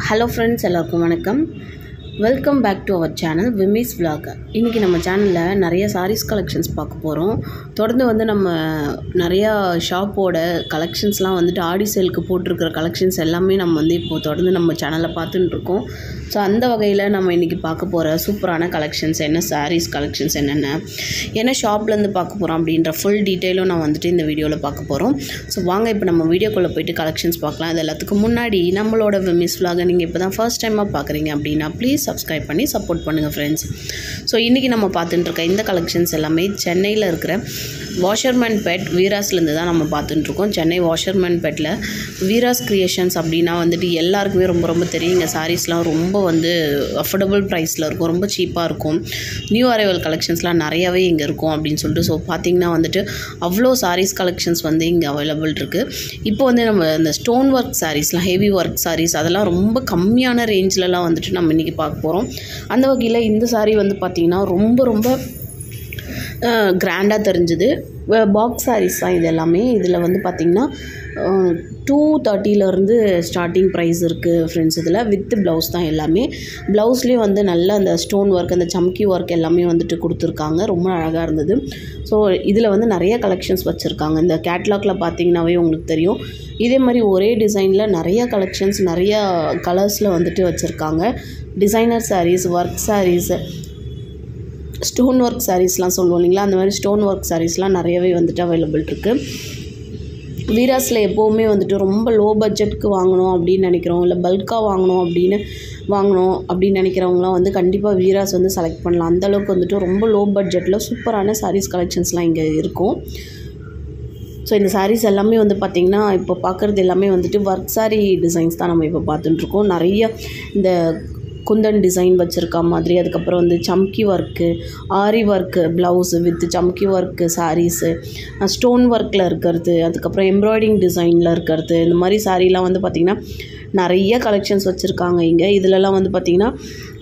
Hello friends, எல்லாருக்கும் வணக்கம். Welcome back to our channel Vimis vlog. இன்றைக்கி நம்ம சேனலில் நிறைய சாரீஸ் கலெக்ஷன்ஸ் பார்க்க போகிறோம். தொடர்ந்து வந்து நம்ம நிறையா ஷாப்போட கலெக்ஷன்ஸ்லாம் வந்துட்டு ஆடி சேலுக்கு போட்டிருக்கிற கலெக்ஷன்ஸ் எல்லாமே நம்ம வந்து இப்போது தொடர்ந்து நம்ம சேனலில் பார்த்துட்டுருக்கோம். ஸோ அந்த வகையில் நம்ம இன்றைக்கி பார்க்க போகிற சூப்பரான கலெக்ஷன்ஸ் என்ன, சாரீஸ் கலெக்ஷன்ஸ் என்ன ஷாப்லேருந்து பார்க்க போகிறோம் அப்படின்ற ஃபுல் டீட்டெயிலும் நான் வந்துட்டு இந்த வீடியோவில் பார்க்க போகிறோம். ஸோ வாங்க இப்போ நம்ம வீடியோக்குள்ளே போய்ட்டு கலெக்ஷன்ஸ் பார்க்கலாம். இது எல்லாத்துக்கும் முன்னாடி நம்மளோட விமிஸ் vlog நீங்கள் இப்போ தான் ஃபர்ஸ்ட் டைமாக பார்க்குறீங்க அப்படின்னா ப்ளீஸ் சப்ஸ்கிரைப் பண்ணி சப்போர்ட் பண்ணுங்கள் ஃப்ரெண்ட்ஸ். ஸோ இன்றைக்கி நம்ம பார்த்துட்டுருக்க இந்த கலெக்ஷன்ஸ் எல்லாமே சென்னையில் இருக்கிற வாஷர்மேன் பெட் வீராஸ்லேருந்து தான் நம்ம பார்த்துட்டுருக்கோம். சென்னை வாஷர்மேன் பெட்டில் வீராஸ் கிரியேஷன்ஸ் அப்படின்னா வந்துட்டு எல்லாருக்குமே ரொம்ப ரொம்ப தெரியுங்க. சாரீஸ்லாம் ரொம்ப வந்து அஃபோர்டபுள் ப்ரைஸில் இருக்கும், ரொம்ப சீப்பாக இருக்கும். நியூ அரைவல் கலெக்ஷன்ஸ்லாம் நிறையாவே இங்கே இருக்கும் அப்படின்னு சொல்லிட்டு ஸோ பார்த்திங்கன்னா வந்துட்டு அவ்வளோ சாரீஸ் கலெக்ஷன்ஸ் வந்து இங்கே அவைலபிள் இருக்குது. இப்போ வந்து நம்ம இந்த ஸ்டோன் ஒர்க் சாரீஸ்லாம், ஹெவி ஒர்க் சாரீஸ் அதெல்லாம் ரொம்ப கம்மியான ரேஞ்சிலலாம் வந்துட்டு நம்ம இன்றைக்கி பார்க்க போகிறோம். அந்த வகையில் இந்த சாரீ வந்து பார்த்திங்கன்னா ரொம்ப கிராண்டாக தெரிஞ்சுது. பாக்ஸ் சாரீஸ் தான் இது எல்லாமே. இதில் வந்து பார்த்திங்கன்னா 230 ஸ்டார்டிங் ப்ரைஸ் இருக்குது ஃப்ரெண்ட்ஸ். இதில் வித் ப்ளவுஸ் தான் எல்லாமே. ப்ளவுஸ்லேயே வந்து நல்ல அந்த ஸ்டோன் ஒர்க், அந்த சம்கி ஒர்க் எல்லாமே வந்துட்டு கொடுத்துருக்காங்க. ரொம்ப அழகாக இருந்தது. ஸோ இதில் வந்து நிறைய கலெக்ஷன்ஸ் வச்சுருக்காங்க. இந்த கேட்லாகில் பார்த்திங்கனாவே உங்களுக்கு தெரியும். இதே மாதிரி ஒரே டிசைனில் நிறைய கலெக்ஷன்ஸ் நிறையா கலர்ஸில் வந்துட்டு வச்சுருக்காங்க. Designer sarees, work sarees, stone work சாரீஸ்லாம் சொல்லுவோம் இல்லைங்களா, அந்த மாதிரி ஸ்டோன் ஒர்க் சாரீஸ்லாம் நிறையவே வந்துட்டு அவைலபிள் இருக்குது. வீராஸில் எப்போவுமே வந்துட்டு ரொம்ப லோ பட்ஜெட்டுக்கு வாங்கணும் அப்படின்னு நினைக்கிறோம், இல்லை பல்காக வாங்கணும் அப்படின்னு நினைக்கிறவங்களாம் வந்து கண்டிப்பாக வீராஸ் வந்து செலக்ட் பண்ணலாம். அந்தளவுக்கு வந்துட்டு ரொம்ப லோ பட்ஜெட்டில் சூப்பரான சாரீஸ் கலெக்ஷன்ஸ்லாம் இங்கே இருக்கும். ஸோ இந்த சாரீஸ் எல்லாமே வந்து பார்த்திங்கன்னா இப்போ பார்க்குறது எல்லாமே வந்துட்டு ஒர்க் சாரீ டிசைன்ஸ் தான் நம்ம இப்போ பார்த்துட்டுருக்கோம். நிறைய இந்த குந்தன் டிசைன் வச்சுருக்கா மாதிரி, அதுக்கப்புறம் வந்து சம்கி ஒர்க்கு, ஆரி ஒர்க்கு ப்ளவுஸு வித் சம்கி ஒர்க்கு சாரீஸு, ஸ்டோன் ஒர்க்கில் இருக்கிறது, அதுக்கப்புறம் எம்ப்ராய்டிங் டிசைனில் இருக்கிறது, இந்த மாதிரி சாரீலாம் வந்து பார்த்திங்கன்னா நிறைய கலெக்ஷன்ஸ் வச்சுருக்காங்க இங்கே. இதிலலாம் வந்து பார்த்திங்கன்னா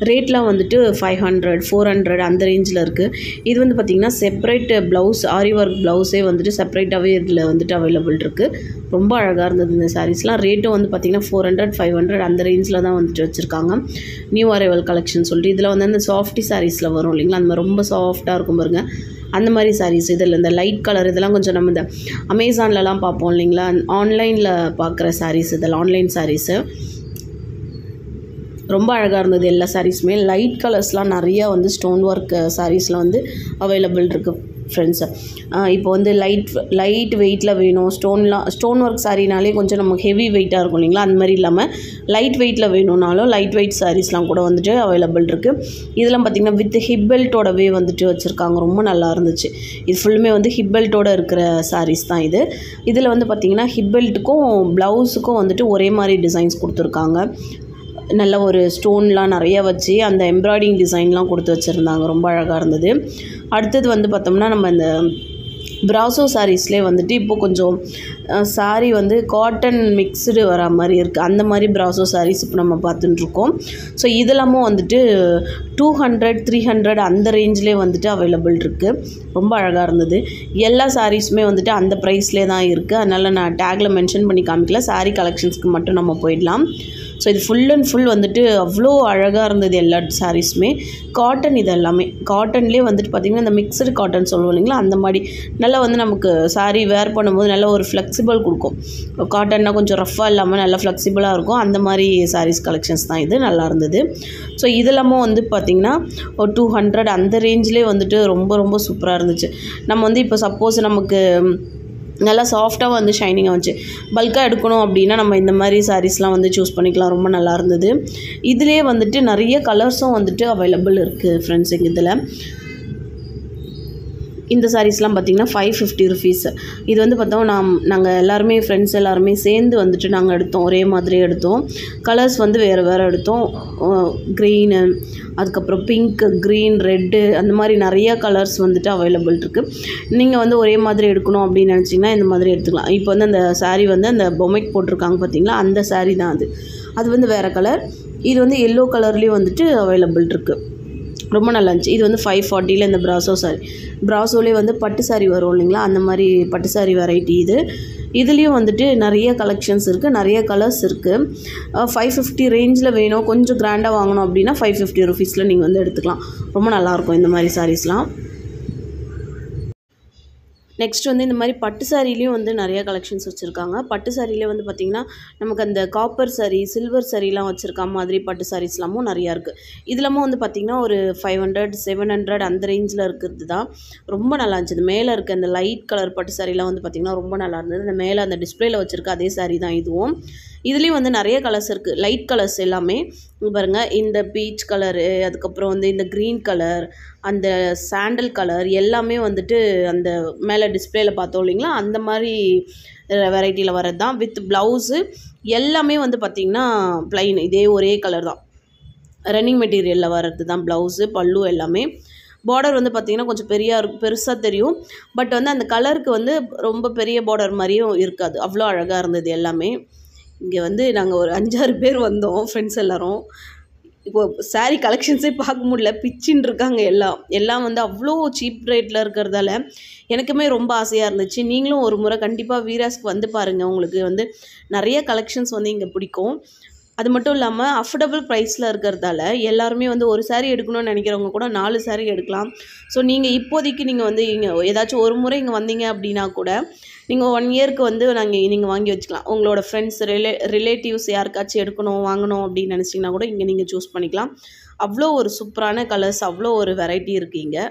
ரேட்லாம் வந்துட்டு 500, 400 அந்த ரேஞ்சில் இருக்குது. இது வந்து பார்த்திங்கன்னா செப்ரேட் ப்ளவுஸ், ஆரி ஒர்க் ப்ளவுஸே வந்துட்டு செப்ரேட்டாகவே இதில் வந்துட்டு அவைலபிள் இருக்குது. ரொம்ப அழகாக இருந்தது இந்த சாரீஸ்லாம். ரேட்டும் வந்து பார்த்திங்கன்னா 400, 500 அந்த ரேஞ்சில் தான் வந்துட்டு வச்சுருக்காங்க. நியூ அரைவல் கலெக்ஷன் சொல்லிட்டு இதில் வந்து அந்த சாஃப்டி சாரீஸில் வரும் இல்லைங்களா, அந்த மாதிரி ரொம்ப சாஃப்டாக இருக்கும் பாருங்கள், அந்த மாதிரி சாரீஸ். இதில் இந்த லைட் கலர் இதெல்லாம் கொஞ்சம் நம்ம இந்த அமேசான்லலாம் பார்ப்போம் இல்லைங்களா, ஆன்லைனில் பார்க்குற சாரீஸ், இதெல்லாம் ஆன்லைன் சாரீஸு. ரொம்ப அழகாக இருந்தது எல்லா சாரீஸுமே. லைட் கலர்ஸ்லாம் நிறையா வந்து ஸ்டோன் ஒர்க் சாரீஸில் வந்து அவைலபிள் இருக்குது ஃப்ரெண்ட்ஸு. இப்போ வந்து லைட் வெயிட்டில் வேணும், ஸ்டோன் ஒர்க் சாரீனாலே கொஞ்சம் நமக்கு ஹெவி வெயிட்டாக இருக்கும் இல்லைங்களா, அந்த மாதிரி இல்லாமல் லைட் வெயிட்டில் வேணும்னாலும் லைட் வெயிட் சாரீஸ்லாம் கூட வந்துட்டு அவைலபிள் இருக்குது. இதெல்லாம் பார்த்திங்கன்னா வித் ஹிப் பெல்ட்டோடவே வந்துட்டு வச்சுருக்காங்க. ரொம்ப நல்லா இருந்துச்சு. இது ஃபுல்லுமே வந்து ஹிப் பெல்ட்டோடு இருக்கிற சாரீஸ் தான் இது. இதில் வந்து பார்த்திங்கன்னா ஹிப் பெல்ட்டுக்கும் ப்ளவுஸுக்கும் வந்துட்டு ஒரே மாதிரி டிசைன்ஸ் கொடுத்துருக்காங்க. நல்ல ஒரு ஸ்டோன்லாம் நிறைய வச்சு அந்த எம்ப்ராய்டிங் டிசைன்லாம் கொடுத்து வச்சுருந்தாங்க. ரொம்ப அழகாக இருந்தது. அடுத்தது வந்து பார்த்தோம்னா நம்ம இந்த பிராசோ சாரீஸ்லேயே வந்துட்டு இப்போது கொஞ்சம் சாரீ வந்து காட்டன் மிக்ஸ்டு வர மாதிரி இருக்குது. அந்த மாதிரி பிராசோ சாரீஸ் இப்போ நம்ம பார்த்துட்டுருக்கோம். ஸோ இதெல்லாமும் வந்துட்டு 200, 300 அந்த ரேஞ்சிலே வந்துட்டு அவைலபிள் இருக்குது. ரொம்ப அழகாக இருந்தது. எல்லா சாரீஸுமே வந்துட்டு அந்த ப்ரைஸ்லேயே தான் இருக்குது. அதனால் நான் டேக்கில் மென்ஷன் பண்ணி காமிக்கல, சாரீ கலெக்ஷன்ஸ்க்கு மட்டும் நம்ம போயிடலாம். ஸோ இது ஃபுல் அண்ட் ஃபுல் வந்துட்டு அவ்வளோ அழகாக இருந்தது எல்லா சாரீஸுமே. காட்டன், இது எல்லாமே காட்டன்லேயே வந்துட்டு பார்த்திங்கன்னா இந்த மிக்சடு காட்டன் சொல்லுவோம் இல்லைங்களா, அந்த மாதிரி நல்லா வந்து நமக்கு சாரீ வேர் பண்ணும்போது நல்ல ஒரு ஃப்ளெக்சிபிள் கொடுக்கும். காட்டன்னா கொஞ்சம் ரஃப்பாக இல்லாமல் நல்லா ஃப்ளெக்சிபிளாக இருக்கும். அந்த மாதிரி சாரீஸ் கலெக்ஷன்ஸ் தான் இது. நல்லா இருந்தது. ஸோ இதெல்லாமும் வந்து பார்த்திங்கன்னா ஒரு 200 அந்த ரேஞ்சிலே வந்துட்டு ரொம்ப சூப்பராக இருந்துச்சு. நம்ம வந்து இப்போ சப்போஸ் நமக்கு நல்லா சாஃப்டாக வந்து ஷைனிங்காக வந்துச்சு, பல்காக எடுக்கணும் அப்படின்னா நம்ம இந்த மாதிரி சாரீஸ்லாம் வந்து சூஸ் பண்ணிக்கலாம். ரொம்ப நல்லா இருந்தது. இதிலே வந்துட்டு நிறைய கலர்ஸும் வந்துட்டு அவைலபிள் இருக்குது ஃப்ரெண்ட்ஸ். இதில் இந்த சாரீஸ்லாம் பார்த்திங்கன்னா 550 ருபீஸ். இது வந்து பார்த்தோம் நாங்கள் எல்லாருமே ஃப்ரெண்ட்ஸ் எல்லாருமே சேர்ந்து வந்துட்டு நாங்கள் எடுத்தோம், ஒரே மாதிரி எடுத்தோம். கலர்ஸ் வந்து வேறு எடுத்தோம். க்ரீனு, அதுக்கப்புறம் பிங்க்கு, க்ரீன், ரெட்டு அந்த மாதிரி நிறையா கலர்ஸ் வந்துட்டு அவைலபிள் இருக்குது. நீங்கள் வந்து ஒரே மாதிரி எடுக்கணும் அப்படின்னு நினச்சிங்கன்னா இந்த மாதிரி எடுத்துக்கலாம். இப்போ வந்து அந்த சாரீ வந்து அந்த பொம்மைக்கு போட்டிருக்காங்க பார்த்திங்களா, அந்த சாரீ தான் அது வந்து வேறு கலர். இது வந்து எல்லோ கலர்லேயும் வந்துட்டு அவைலபிள் இருக்குது. ரொம்ப நல்லா இருந்துச்சு. இது வந்து 540ல் இந்த பிராசோ சாரி. பிராசோலே வந்து பட்டு சாரி வரும் இல்லைங்களா, அந்த மாதிரி பட்டு சாரி வெரைட்டி இது. இதுலேயும் வந்துட்டு நிறைய கலெக்ஷன்ஸ் இருக்குது, நிறைய கலர்ஸ் இருக்குது. 550 ரேஞ்சில் வேணும், கொஞ்சம் கிராண்டாக வாங்கணும் அப்படின்னா 550 ருபீஸில் நீங்கள் வந்து எடுத்துக்கலாம். ரொம்ப நல்லாயிருக்கும் இந்த மாதிரி சாரீஸ்லாம். நெக்ஸ்ட் வந்து இந்த மாதிரி பட்டு சாரிலையும் வந்து நிறைய கலெக்ஷன்ஸ் வச்சுருக்காங்க. பட்டு சாரிலே வந்து பார்த்திங்கன்னா நமக்கு அந்த காப்பர் சாரி, சில்வர் சாரிலாம் வச்சுருக்க மாதிரி பட்டு சாரீஸ்லாமும் நிறையா இருக்குது. இதுலாமும் வந்து பார்த்திங்கன்னா ஒரு 500 700 அந்த ரேஞ்சில் இருக்கிறது தான். ரொம்ப நல்லா இருந்துச்சு. மேலே இருக்க அந்த லைட் கலர் பட்டு சாரிலாம் வந்து பார்த்திங்கன்னா ரொம்ப நல்லா இருந்தது. இந்த மேலே அந்த டிஸ்பிளேயில் வச்சுருக்க அதே சாரி தான் இதுவும். இதுலேயும் வந்து நிறைய கலர்ஸ் இருக்குது, லைட் கலர்ஸ் எல்லாமே. பாருங்கள், இந்த பீச் கலரு, அதுக்கப்புறம் வந்து இந்த க்ரீன் கலர், அந்த சாண்டல் கலர் எல்லாமே வந்துட்டு அந்த மேலே டிஸ்பிளேயில் பார்த்தோம் இல்லைங்களா, அந்த மாதிரி வெரைட்டியில் வர்றது தான். வித் ப்ளவுஸு எல்லாமே வந்து பார்த்திங்கன்னா ப்ளைன், இதே ஒரே கலர் தான். ரன்னிங் மெட்டீரியலில் வர்றது தான் ப்ளவுஸு, பல்லு எல்லாமே. பார்டர் வந்து பார்த்திங்கன்னா கொஞ்சம் பெருசாக தெரியும். பட் வந்து அந்த கலருக்கு வந்து ரொம்ப பெரிய பார்டர் மாதிரியும் இருக்காது. அவ்வளோ அழகாக இருந்தது எல்லாமே. இங்கே வந்து நாங்கள் ஒரு 5-6 பேர் வந்தோம், ஃப்ரெண்ட்ஸ் எல்லோரும். இப்போது சாரீ கலெக்ஷன்ஸே பார்க்க முடியல, பிச்சின்னு இருக்காங்க எல்லாம் வந்து அவ்வளோ சீப் ரேட்டில் இருக்கிறதால எனக்குமே ரொம்ப ஆசையாக இருந்துச்சு. நீங்களும் ஒரு முறை கண்டிப்பாக வீராஸ்க்கு வந்து பாருங்கள், உங்களுக்கு வந்து நிறைய கலெக்ஷன்ஸ் வந்து இங்கே பிடிக்கும். அது மட்டும் இல்லாமல் அஃபோர்டபுள் ப்ரைஸில் இருக்கிறதால எல்லாருமே வந்து ஒரு சாரீ எடுக்கணும்னு நினைக்கிறவங்க கூட 4 சாரீ எடுக்கலாம். ஸோ நீங்கள் இப்போதைக்கு நீங்கள் வந்து இங்கே ஏதாச்சும் ஒரு முறை இங்கே வந்தீங்க அப்படின்னா கூட நீங்கள் 1 இயருக்கு வந்து நீங்கள் வாங்கி வச்சுக்கலாம். உங்களோட ஃப்ரெண்ட்ஸ், ரிலேட்டிவ்ஸ் யாருக்காச்சும் எடுக்கணும், வாங்கணும் அப்படின்னு நினச்சிங்கன்னா கூட இங்கே நீங்கள் சூஸ் பண்ணிக்கலாம். அவ்வளோ ஒரு சூப்பரான கலர்ஸ், அவ்வளோ ஒரு வெரைட்டி இருக்குது இங்கே.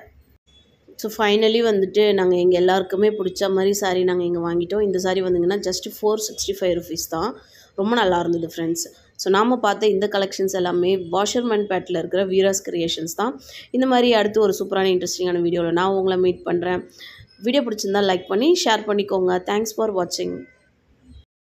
ஸோ ஃபைனலி வந்துட்டு நாங்கள் எங்கள் எல்லாருக்குமே பிடிச்ச மாதிரி சாரீ நாங்கள் இங்கே வாங்கிட்டோம். இந்த சாரீ வந்துங்கன்னா ஜஸ்ட் 465 ருபீஸ் தான். ரொம்ப நல்லா இருந்தது ஃப்ரெண்ட்ஸ். ஸோ நாம் பார்த்த இந்த கலெக்ஷன்ஸ் எல்லாமே வாஷர்மன்பேட்டில் இருக்கிற வீராஸ் கிரியேஷன்ஸ் தான். இந்த மாதிரி அடுத்து ஒரு சூப்பரான இன்ட்ரெஸ்டிங்கான வீடியோவில் நான் உங்களை மீட் பண்ணுறேன். வீடியோ பிடிச்சிருந்தால் லைக் பண்ணி ஷேர் பண்ணிக்கோங்க. தேங்க்ஸ் ஃபார் வாட்சிங்.